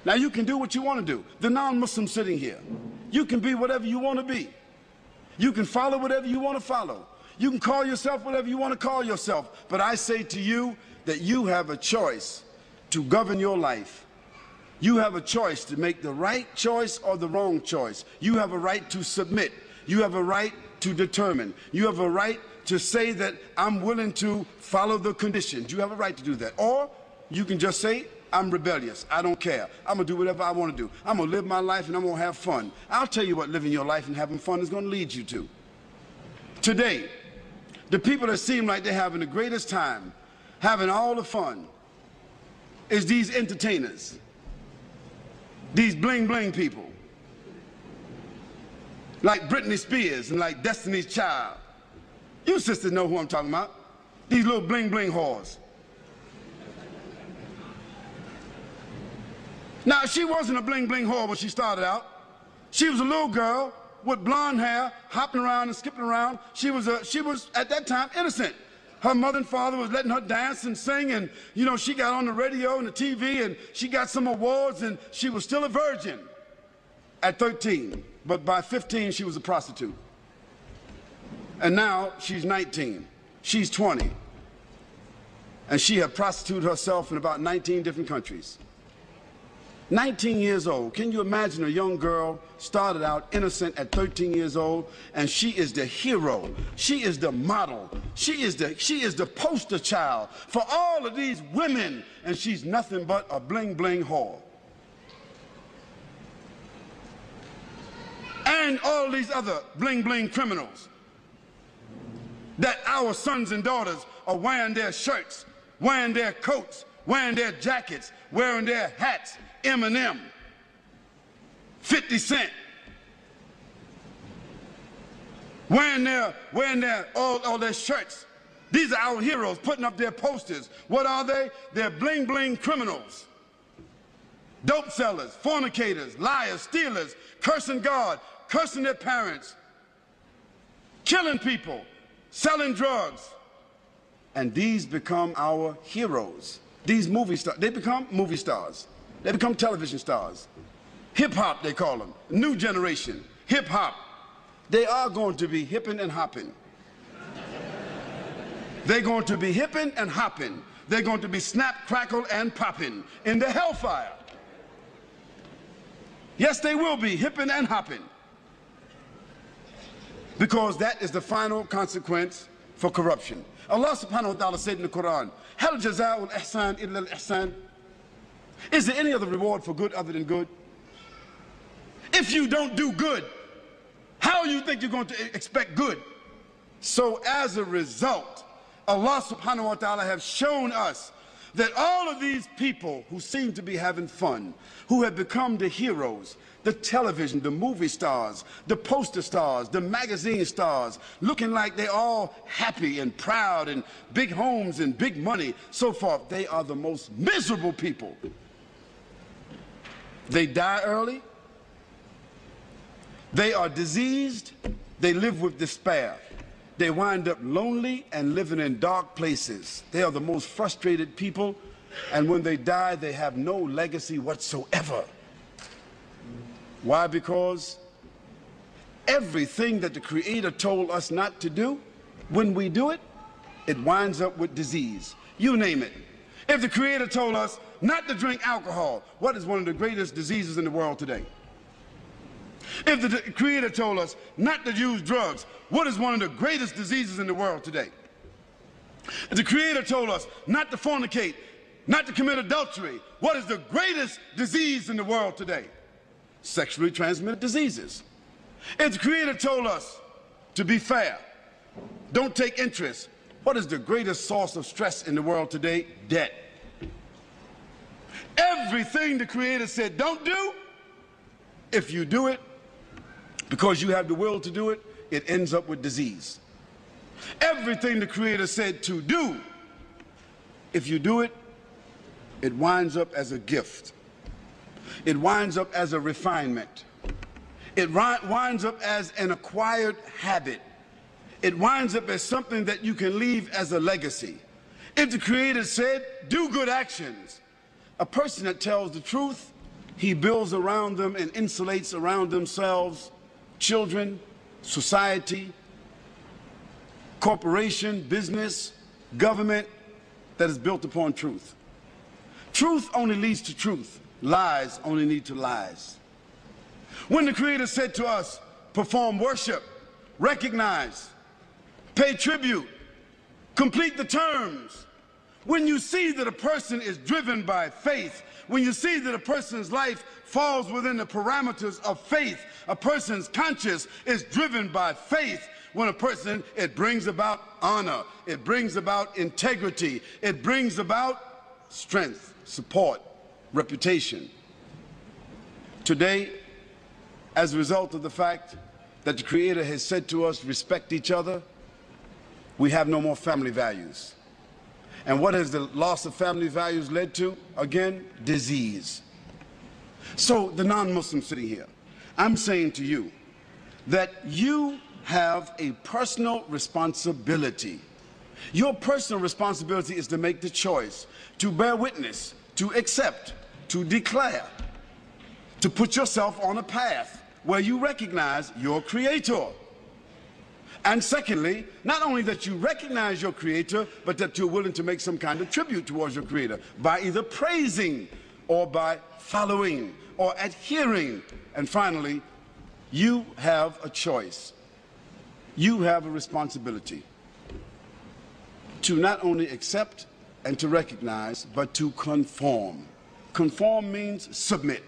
Now you can do what you want to do. The non-Muslim sitting here, you can be whatever you want to be. You can follow whatever you want to follow. You can call yourself whatever you want to call yourself. But I say to you that you have a choice to govern your life. You have a choice to make the right choice or the wrong choice. You have a right to submit. You have a right to determine. You have a right to say that I'm willing to follow the conditions. You have a right to do that. Or you can just say, I'm rebellious. I don't care. I'm going to do whatever I want to do. I'm going to live my life and I'm going to have fun. I'll tell you what living your life and having fun is going to lead you to. Today, the people that seem like they're having the greatest time, having all the fun, is these entertainers, these bling-bling people, like Britney Spears and like Destiny's Child. You sisters know who I'm talking about. These little bling-bling whores. Now, she wasn't a bling-bling whore when she started out. She was a little girl with blonde hair, hopping around and skipping around. She was, at that time, innocent. Her mother and father was letting her dance and sing, and, you know, she got on the radio and the TV, and she got some awards, and she was still a virgin at 13. But by 15, she was a prostitute. And now, she's 19. She's 20. And she had prostituted herself in about 19 different countries. 19 years old. Can you imagine a young girl started out innocent at 13 years old, and she is the hero. She is the model. She is the poster child for all of these women, and she's nothing but a bling-bling whore. And all these other bling-bling criminals that our sons and daughters are wearing their shirts, wearing their coats, wearing their jackets, wearing their hats. Eminem, 50 Cent, wearing all their shirts. These are our heroes, putting up their posters. What are they? They're bling-bling criminals, dope sellers, fornicators, liars, stealers, cursing God, cursing their parents, killing people, selling drugs. And these become our heroes. These movie stars, they become movie stars. They become television stars. Hip-hop, they call them. New generation. Hip-hop. They are going to be hipping and hopping. They're going to be hipping and hopping. They're going to be snap, crackle, and popping in the hellfire. Yes, they will be hipping and hopping. Because that is the final consequence for corruption. Allah subhanahu wa ta'ala said in the Quran, Hal jaza'ul ihsan illa al-ihsan. Is there any other reward for good other than good? If you don't do good, how do you think you're going to expect good? So as a result, Allah subhanahu wa ta'ala have shown us that all of these people who seem to be having fun, who have become the heroes, the television, the movie stars, the poster stars, the magazine stars, looking like they're all happy and proud and big homes and big money, so forth, they are the most miserable people. They die early, they are diseased, they live with despair. They wind up lonely and living in dark places. They are the most frustrated people, and when they die, they have no legacy whatsoever. Why? Because everything that the Creator told us not to do, when we do it, it winds up with disease. You name it. If the Creator told us not to drink alcohol, what is one of the greatest diseases in the world today? If the Creator told us not to use drugs, what is one of the greatest diseases in the world today? If the Creator told us not to fornicate, not to commit adultery, what is the greatest disease in the world today? Sexually transmitted diseases. If the Creator told us to be fair, don't take interest, what is the greatest source of stress in the world today? Debt. Everything the Creator said don't do, if you do it, because you have the will to do it, it ends up with disease. Everything the Creator said to do, if you do it, it winds up as a gift. It winds up as a refinement. It winds up as an acquired habit. It winds up as something that you can leave as a legacy. If the Creator said, do good actions, a person that tells the truth he builds around them and insulates around themselves children, society, corporation, business, government that is built upon truth. Truth only leads to truth. Lies only lead to lies. When the Creator said to us, perform worship, recognize, pay tribute, complete the terms, when you see that a person is driven by faith, when you see that a person's life falls within the parameters of faith, a person's conscience is driven by faith, when a person, it brings about honor, it brings about integrity, it brings about strength, support, reputation. Today, as a result of the fact that the Creator has said to us, respect each other, we have no more family values. And what has the loss of family values led to? Again, disease. So the non-Muslim sitting here, I'm saying to you that you have a personal responsibility. Your personal responsibility is to make the choice, to bear witness, to accept, to declare, to put yourself on a path where you recognize your Creator. And secondly, not only that you recognize your Creator, but that you're willing to make some kind of tribute towards your Creator by either praising or by following or adhering. And finally, you have a choice. You have a responsibility to not only accept and to recognize, but to conform. Conform means submit.